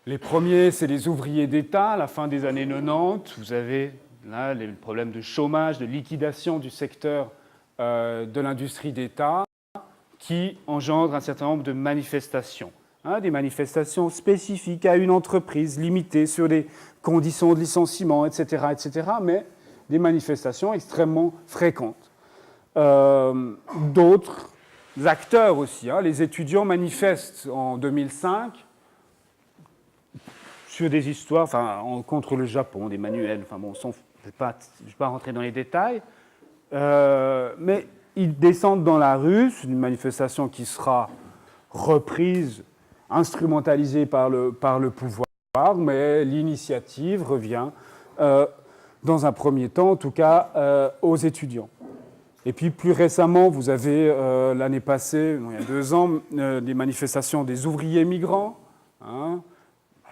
Les premiers, c'est les ouvriers d'État, à la fin des années 90. Vous avez là les problèmes de chômage, de liquidation du secteur de l'industrie d'État qui engendrent un certain nombre de manifestations. Des manifestations spécifiques à une entreprise, limitées sur des conditions de licenciement, etc., mais des manifestations extrêmement fréquentes. D'autres acteurs aussi. Les étudiants manifestent en 2005 sur des histoires, contre le Japon, des manuels. Je ne vais pas rentrer dans les détails, mais ils descendent dans la rue. C'est une manifestation qui sera reprise, instrumentalisée par le pouvoir, mais l'initiative revient, dans un premier temps, en tout cas, aux étudiants. Et puis, plus récemment, vous avez, l'année passée, il y a 2 ans, des manifestations des ouvriers migrants.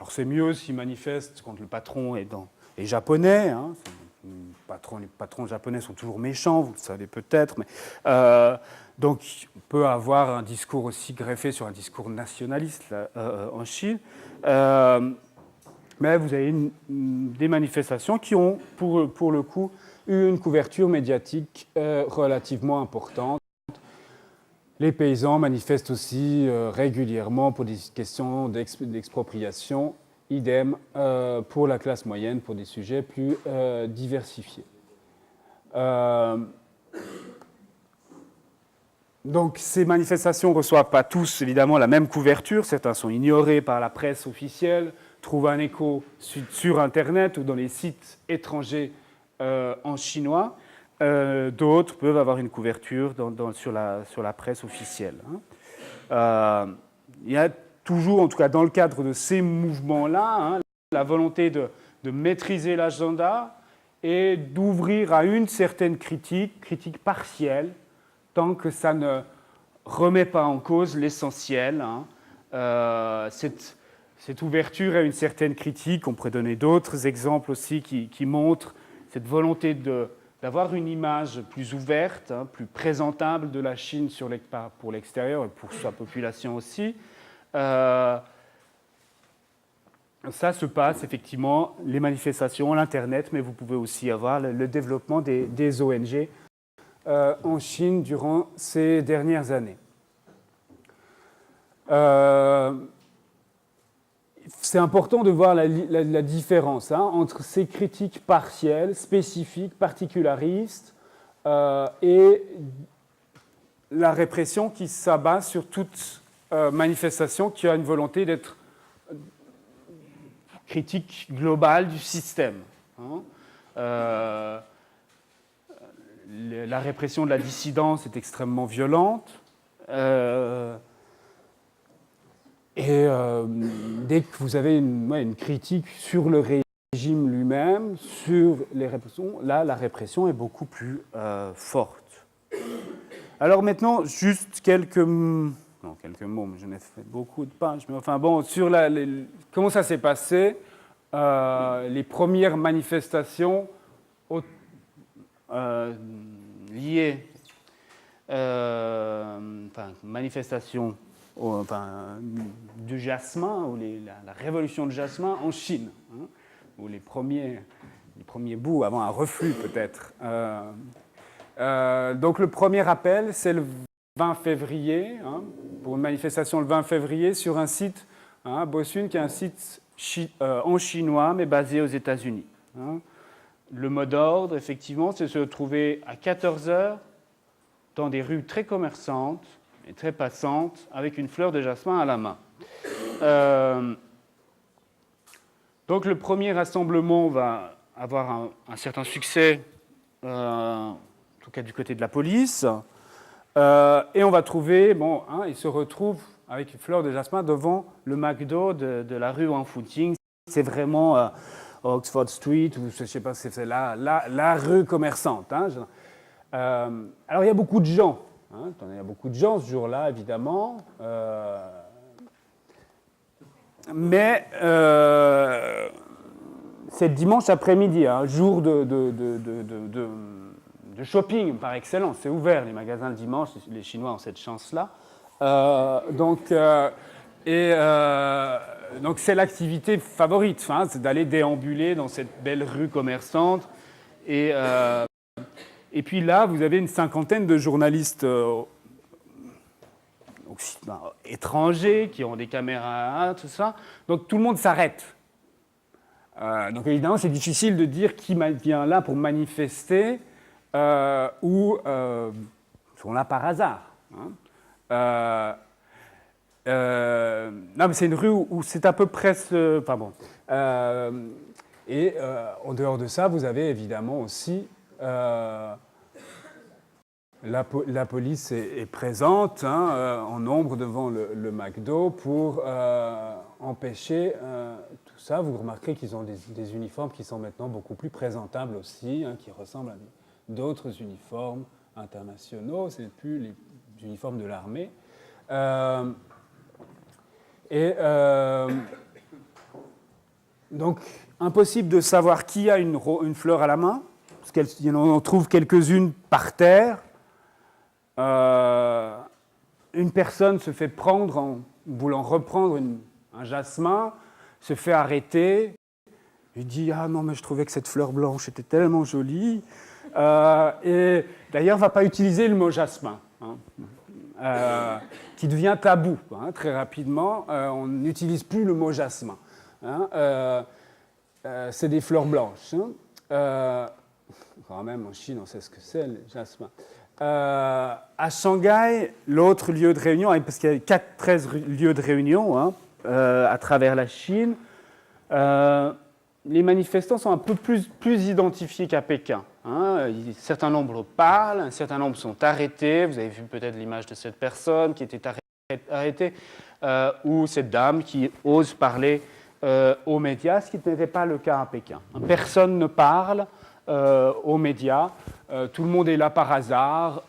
Alors, c'est mieux s'ils manifestent quand le patron est japonais. Les patrons japonais sont toujours méchants, vous le savez peut-être. Donc, on peut avoir un discours aussi greffé sur un discours nationaliste en Chine. Mais vous avez des manifestations qui ont, pour le coup, eu une couverture médiatique relativement importante. Les paysans manifestent aussi régulièrement pour des questions d'expropriation, idem pour la classe moyenne, pour des sujets plus diversifiés. Donc ces manifestations ne reçoivent pas tous évidemment la même couverture, certains sont ignorés par la presse officielle, trouvent un écho sur Internet ou dans les sites étrangers en chinois. D'autres peuvent avoir une couverture sur la presse officielle. Il y a toujours, en tout cas dans le cadre de ces mouvements-là, la volonté de maîtriser l'agenda et d'ouvrir à une certaine critique partielle, tant que ça ne remet pas en cause l'essentiel. Cette ouverture à une certaine critique, on pourrait donner d'autres exemples aussi qui montrent cette volonté d'avoir une image plus ouverte, plus présentable de la Chine pour l'extérieur et pour sa population aussi. Ça se passe effectivement, les manifestations, l'Internet, mais vous pouvez aussi avoir le développement des ONG en Chine durant ces dernières années. C'est important de voir la différence entre ces critiques partielles, spécifiques, particularistes, et la répression qui s'abat sur toute manifestation qui a une volonté d'être critique globale du système. La répression de la dissidence est extrêmement violente. Et dès que vous avez une critique sur le régime lui-même, sur les répressions, là, la répression est beaucoup plus forte. Alors maintenant, juste quelques mots, mais j'en ai fait beaucoup de pages. Mais enfin bon, sur comment ça s'est passé, les premières manifestations liées, manifestations du jasmin, ou la révolution de jasmin en Chine, ou les premiers bouts avant un reflux peut-être. Donc le premier appel, c'est le 20 février, pour une manifestation le 20 février sur un site, Bosun, qui est un site en chinois, mais basé aux États-Unis. Le mot d'ordre, effectivement, c'est de se retrouver à 14h dans des rues très commerçantes et très passantes, avec une fleur de jasmin à la main. Donc le premier rassemblement va avoir un certain succès, en tout cas du côté de la police, et on va trouver, il se retrouve avec une fleur de jasmin devant le McDo de la rue Wangfujing. C'est vraiment Oxford Street, ou je ne sais pas si c'est la rue commerçante. Alors il y a beaucoup de gens. Il y a beaucoup de gens ce jour-là, évidemment. Mais c'est dimanche après-midi, jour de shopping par excellence. C'est ouvert, les magasins le dimanche. Les Chinois ont cette chance-là. donc c'est l'activité favorite, hein, c'est d'aller déambuler dans cette belle rue commerçante. Et puis là, vous avez une cinquantaine de journalistes étrangers qui ont des caméras, tout ça. Donc tout le monde s'arrête. Donc évidemment, c'est difficile de dire qui vient là pour manifester ou sont là par hasard. Hein. Non, mais c'est une rue où c'est à peu près enfin bon. Et en dehors de ça, vous avez évidemment aussi la police est présente hein, en nombre devant le McDo pour empêcher tout ça. Vous remarquerez qu'ils ont des uniformes qui sont maintenant beaucoup plus présentables aussi, hein, qui ressemblent à d'autres uniformes internationaux. Ce n'est plus les uniformes de l'armée. Donc, impossible de savoir qui a une fleur à la main, parce qu'on trouve quelques-unes par terre. Une personne se fait prendre en voulant reprendre un jasmin, se fait arrêter. Il dit « Ah non, mais je trouvais que cette fleur blanche était tellement jolie. » Et d'ailleurs, ne va pas utiliser le mot jasmin, hein, qui devient tabou. Hein, très rapidement, on n'utilise plus le mot jasmin. Hein, c'est des fleurs blanches. Hein. Quand même, en Chine, on sait ce que c'est, le jasmin. À Shanghai, l'autre lieu de réunion, parce qu'il y a 13 lieux de réunion hein, à travers la Chine, les manifestants sont un peu plus identifiés qu'à Pékin. Hein. Un certain nombre parlent, un certain nombre sont arrêtés. Vous avez vu peut-être l'image de cette personne qui était arrêtée, ou cette dame qui ose parler aux médias, ce qui n'était pas le cas à Pékin. Personne ne parle aux médias. Tout le monde est là par hasard,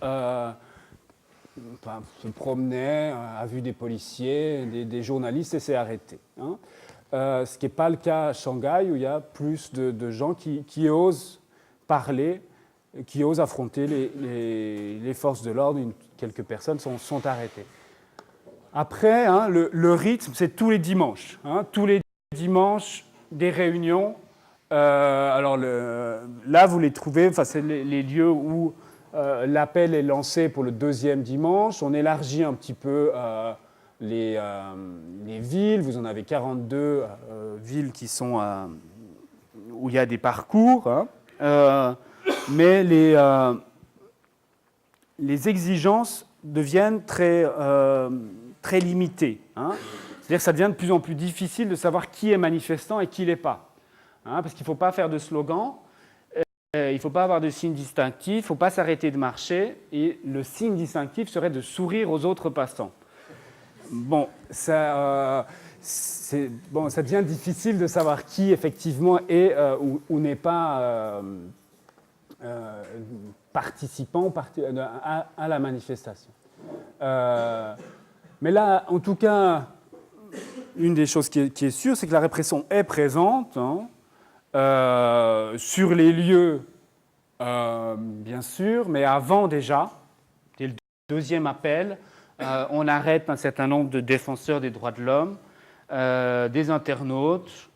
se promenait, a vu des policiers, des journalistes et s'est arrêté. Hein. Ce qui n'est pas le cas à Shanghai, où il y a plus de gens qui osent parler, qui osent affronter les forces de l'ordre. Quelques personnes sont arrêtées. Après, hein, le rythme, c'est tous les dimanches. Hein, tous les dimanches, des réunions. Alors là, vous les trouvez, c'est les lieux où l'appel est lancé pour le deuxième dimanche. On élargit un petit peu les villes. Vous en avez 42 villes qui sont où il y a des parcours. Hein. Mais les exigences deviennent très limitées. Hein. C'est-à-dire que ça devient de plus en plus difficile de savoir qui est manifestant et qui ne l'est pas. Hein, parce qu'il ne faut pas faire de slogan, il ne faut pas avoir de signe distinctif, il ne faut pas s'arrêter de marcher, et le signe distinctif serait de sourire aux autres passants. Bon, ça devient difficile de savoir qui effectivement est ou n'est pas participant à la manifestation. Mais là, en tout cas, une des choses qui est sûre, c'est que la répression est présente. Hein, sur les lieux, bien sûr, mais avant déjà, dès le deuxième appel, on arrête un certain nombre de défenseurs des droits de l'homme, des internautes,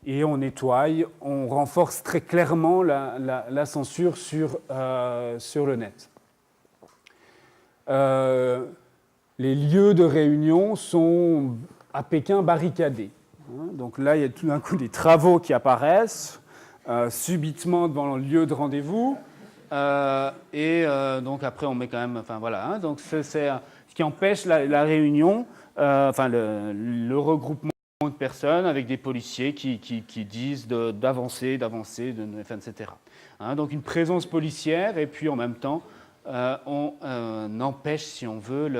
et on nettoie, on renforce très clairement la censure sur le net. Les lieux de réunion sont à Pékin barricadés. Donc là, il y a tout d'un coup des travaux qui apparaissent subitement devant le lieu de rendez-vous. Donc après, on met quand même... Enfin voilà. Hein, donc c'est ce qui empêche la réunion, le regroupement de personnes avec des policiers qui disent d'avancer, etc. Hein, donc une présence policière et puis en même temps, on empêche, si on veut,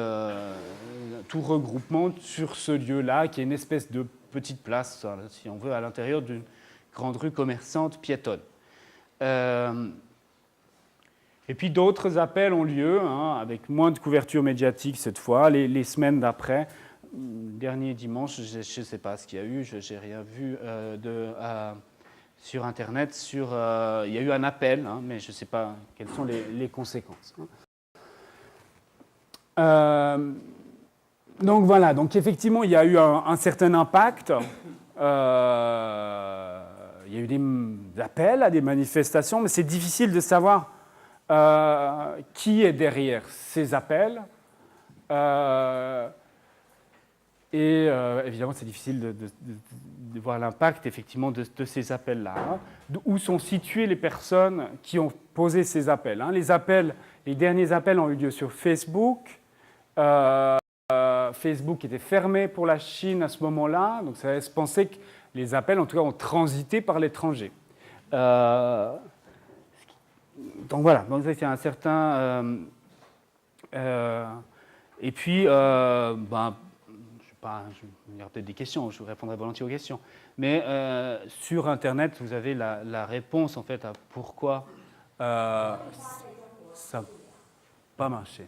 tout regroupement sur ce lieu-là qui est une espèce de petite place, si on veut, à l'intérieur d'une grande rue commerçante piétonne. Et puis d'autres appels ont lieu, hein, avec moins de couverture médiatique cette fois, les semaines d'après. Dernier dimanche, je ne sais pas ce qu'il y a eu, je n'ai rien vu sur Internet. Il y a eu un appel, hein, mais je ne sais pas quelles sont les conséquences. Donc voilà, donc effectivement, il y a eu un certain impact. Il y a eu des appels à des manifestations, mais c'est difficile de savoir qui est derrière ces appels. Évidemment, c'est difficile de voir l'impact effectivement de ces appels-là. Hein. Où sont situées les personnes qui ont posé ces appels, hein. Les derniers appels ont eu lieu sur Facebook. Facebook était fermé pour la Chine à ce moment-là, donc ça laisse penser que les appels, en tout cas, ont transité par l'étranger. Donc voilà, donc ça c'est un certain... et puis, je vais peut-être des questions, je vous répondrai volontiers aux questions. Mais sur Internet, vous avez la réponse en fait à pourquoi ça n'a pas marché.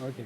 Ok.